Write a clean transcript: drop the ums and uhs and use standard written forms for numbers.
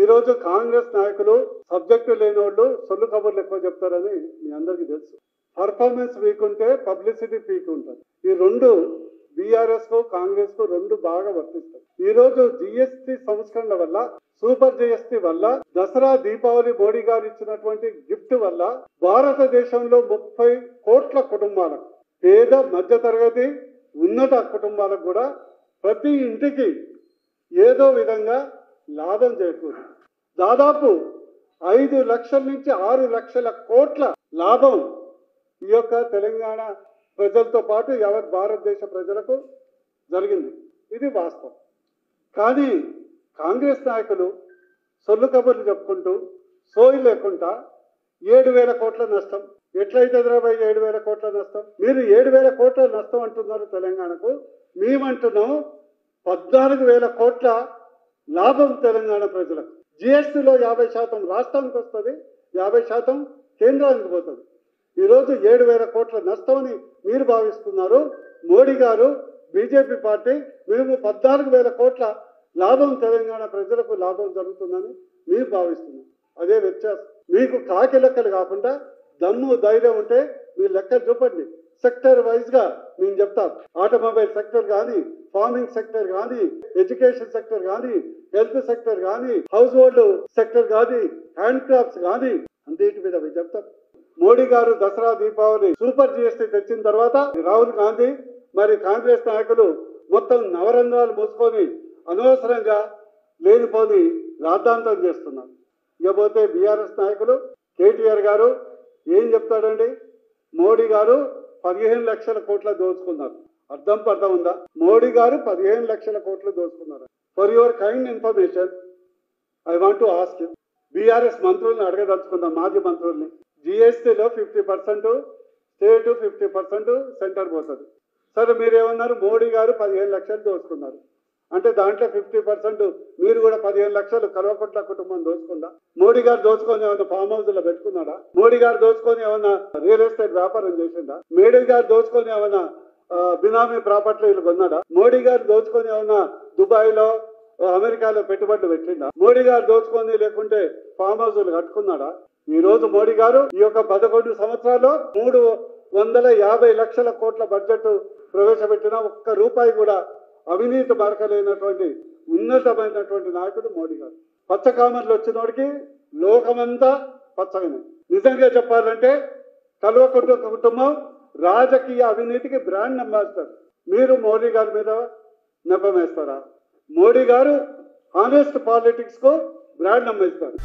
ఈరోజు కాంగ్రెస్ నాయకులు సబ్జెక్టు లేని వాళ్ళు సొల్లు కబుర్లు ఎక్కువ చెప్తారని మీ అందరికీ తెలుసు. పర్ఫార్మెన్స్ వీక్ ఉంటే పబ్లిసిటీ పీక్ ఉంటుంది. ఈ రెండు బీఆర్ఎస్ కు కాంగ్రెస్ కు రెండు బాగా వర్తిస్తాయి. ఈ రోజు జిఎస్టీ సంస్కరణల వల్ల, సూపర్ జిఎస్టీ వల్ల, దసరా దీపావళి మోడీ గారు ఇచ్చినటువంటి గిఫ్ట్ వల్ల భారతదేశంలో 30 కోట్ల కుటుంబాలకు, పేద మధ్యతరగతి ఉన్నత కుటుంబాలకు కూడా ప్రతి ఇంటికి ఏదో విధంగా లాభం చేకూరింది. దాదాపు 5 లక్షల నుంచి 6 లక్షల కోట్ల లాభం ఈ యొక్క తెలంగాణ ప్రజలతో పాటు యావత్ భారతదేశ ప్రజలకు జరిగింది. ఇది వాస్తవం. కానీ కాంగ్రెస్ నాయకులు సొల్లు కబుర్లు చెప్పుకుంటూ సోయి లేకుండా 7,000 కోట్ల నష్టం ఎట్లయితే 7,000 కోట్ల నష్టం, మీరు 7,000 కోట్ల నష్టం అంటున్నారు తెలంగాణకు, మేమంటున్నాం 14,000 కోట్ల లాభం తెలంగాణ ప్రజలకు. జిఎస్టీలో 50% రాష్ట్రానికి వస్తుంది, 50% కేంద్రానికి పోతుంది. ఈరోజు 7,000 కోట్ల నష్టమని మీరు భావిస్తున్నారు. మోడీ గారు, బీజేపీ పార్టీ మేము 14,000 కోట్ల లాభం తెలంగాణ ప్రజలకు లాభం జరుగుతుందని మీరు భావిస్తున్నారు. అదే వ్యత్యాసం. మీకు కాకి లెక్కలు కాకుండా దమ్ము ధైర్యం ఉంటే మీ లెక్క చూపండి. సెక్టర్ వైజ్ గా నేను చెప్తాను. ఆటోమొబైల్ సెక్టర్ కానీ, ఫార్మింగ్ సెక్టర్ కానీ, ఎడ్యుకేషన్ సెక్టర్ కానీ, హెల్త్ సెక్టర్ కానీ, హౌస్ హోల్డ్ సెక్టర్ కానీ, హ్యాండ్ క్రాఫ్ట్స్ కానీ అన్నిటి మీద చెప్తాం. మోడీ గారు దసరా దీపావళి సూపర్ జిఎస్టీ తెచ్చిన తర్వాత రాహుల్ గాంధీ మరి కాంగ్రెస్ నాయకులు మొత్తం నవరంధ్రాలు మూసుకొని అనవసరంగా లేనిపోని రాద్ధాంతం చేస్తున్నారు. ఇకపోతే బీఆర్ఎస్ నాయకులు కేటీఆర్ గారు ఏం చెప్తాడండి? మోడీ గారు 15 లక్షల కోట్ల దోచుకున్నారు. అర్థం ఉందా? మోడీ గారు 15 లక్షల కోట్లు దోచుకున్నారు. For your kind information I want to ask you, BRS మంత్రుల్ని అడగదలుచుకుందాం, మాజీ మంత్రుల్ని. జిఎస్టీలో 50% స్టేట్, 50% సెంటర్ పోతుంది. సరే, మీరేమన్నారు? మోడీ గారు 15 లక్షలు దోచుకున్నారు అంటే దాంట్లో 50% మీరు కూడా 15 లక్షలు కల్వకుంట్ల కుటుంబం దోచుకుందా? మోడీ గారు దోచుకొని ఏమన్నా ఫామ్ హౌస్ లో పెట్టుకున్నాడా? మోడీ గారు దోచుకొని ఏమన్నా రియల్ ఎస్టేట్ వ్యాపారం చేసిందా? మోడీ గారు దోచుకొని ఏమన్నా బినామీ ప్రాపర్టీలు కొన్నాడా? మోడీ గారు దోచుకొని ఏమన్నా దుబాయ్ లో, అమెరికాలో పెట్టుబడులు పెట్టిందా? మోడీ గారు దోచుకొని లేకుంటే ఫామ్ హౌస్లు కట్టుకున్నాడా? ఈ రోజు మోడీ గారు ఈ యొక్క 11 సంవత్సరాల్లో 350 లక్షల కోట్ల బడ్జెట్ ప్రవేశపెట్టిన ఒక్క రూపాయి కూడా అవినీతి మార్కలేనటువంటి ఉన్నతమైనటువంటి నాయకుడు మోడీ గారు. పచ్చకామర్లు వచ్చినోడికి లోకమంతా పచ్చగానే. నిజంగా చెప్పాలంటే కల్వకుంట్ల కుటుంబం రాజకీయ అవినీతికి బ్రాండ్ అంబాసిడర్. మీరు మోడీ గారి మీద నెపం వేస్తారా? మోడీ గారు హానెస్ట్ పాలిటిక్స్ కు బ్రాండ్ అంబాసిడర్.